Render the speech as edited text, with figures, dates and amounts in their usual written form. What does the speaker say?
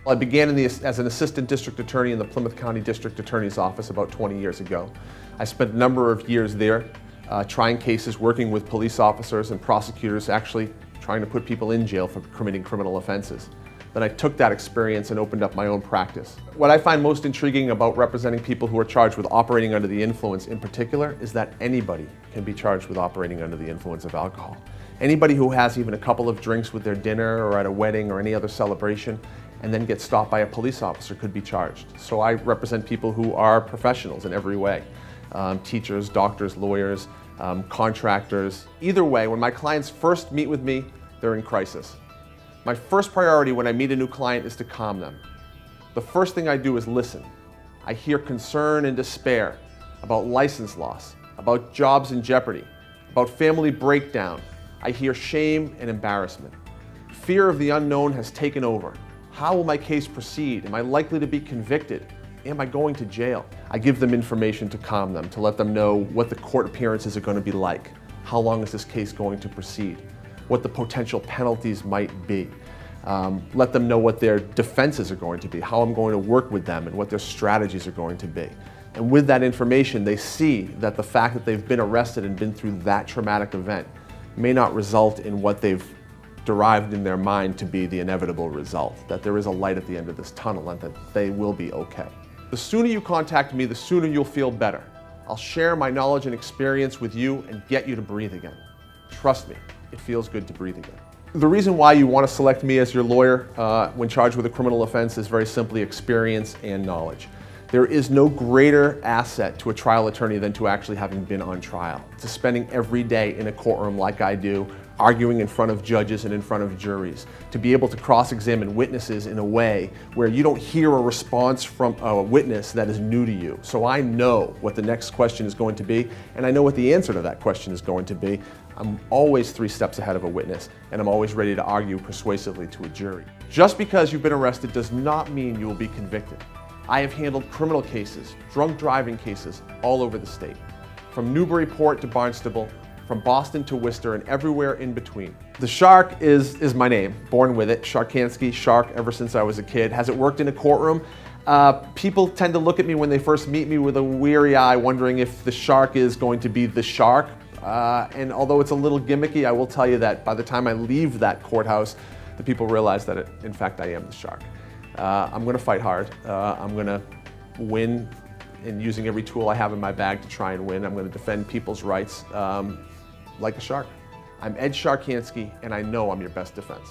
I began as an assistant district attorney in the Plymouth County District Attorney's Office about 20 years ago. I spent a number of years there trying cases, working with police officers and prosecutors, actually trying to put people in jail for committing criminal offenses. Then I took that experience and opened up my own practice. What I find most intriguing about representing people who are charged with operating under the influence in particular is that anybody can be charged with operating under the influence of alcohol. Anybody who has even a couple of drinks with their dinner or at a wedding or any other celebration and then gets stopped by a police officer could be charged. So I represent people who are professionals in every way. Teachers, doctors, lawyers, contractors. Either way, when my clients first meet with me, they're in crisis. My first priority when I meet a new client is to calm them. The first thing I do is listen. I hear concern and despair about license loss, about jobs in jeopardy, about family breakdown. I hear shame and embarrassment. Fear of the unknown has taken over. How will my case proceed? Am I likely to be convicted? Am I going to jail? I give them information to calm them, to let them know what the court appearances are going to be like. How long is this case going to proceed? What the potential penalties might be. Let them know what their defenses are going to be, how I'm going to work with them, and what their strategies are going to be. And with that information, they see that the fact that they've been arrested and been through that traumatic event may not result in what they've derived in their mind to be the inevitable result, that there is a light at the end of this tunnel and that they will be okay. The sooner you contact me, the sooner you'll feel better. I'll share my knowledge and experience with you and get you to breathe again. Trust me, it feels good to breathe again. The reason why you want to select me as your lawyer when charged with a criminal offense is very simply experience and knowledge. There is no greater asset to a trial attorney than to actually having been on trial, to spending every day in a courtroom like I do, arguing in front of judges and in front of juries, to be able to cross-examine witnesses in a way where you don't hear a response from a witness that is new to you. So I know what the next question is going to be, and I know what the answer to that question is going to be. I'm always 3 steps ahead of a witness, and I'm always ready to argue persuasively to a jury. Just because you've been arrested does not mean you will be convicted. I have handled criminal cases, drunk driving cases all over the state, from Newburyport to Barnstable, from Boston to Worcester, and everywhere in between. The Shark is my name, born with it. Sharkansky, Shark, ever since I was a kid. Has it worked in a courtroom? People tend to look at me when they first meet me with a weary eye, wondering if the Shark is going to be the Shark. And although it's a little gimmicky, I will tell you that by the time I leave that courthouse, the people realize that, in fact, I am the Shark. I'm going to fight hard. I'm going to win in using every tool I have in my bag to try and win. I'm going to defend people's rights like a shark. I'm Ed Sharkansky, and I know I'm your best defense.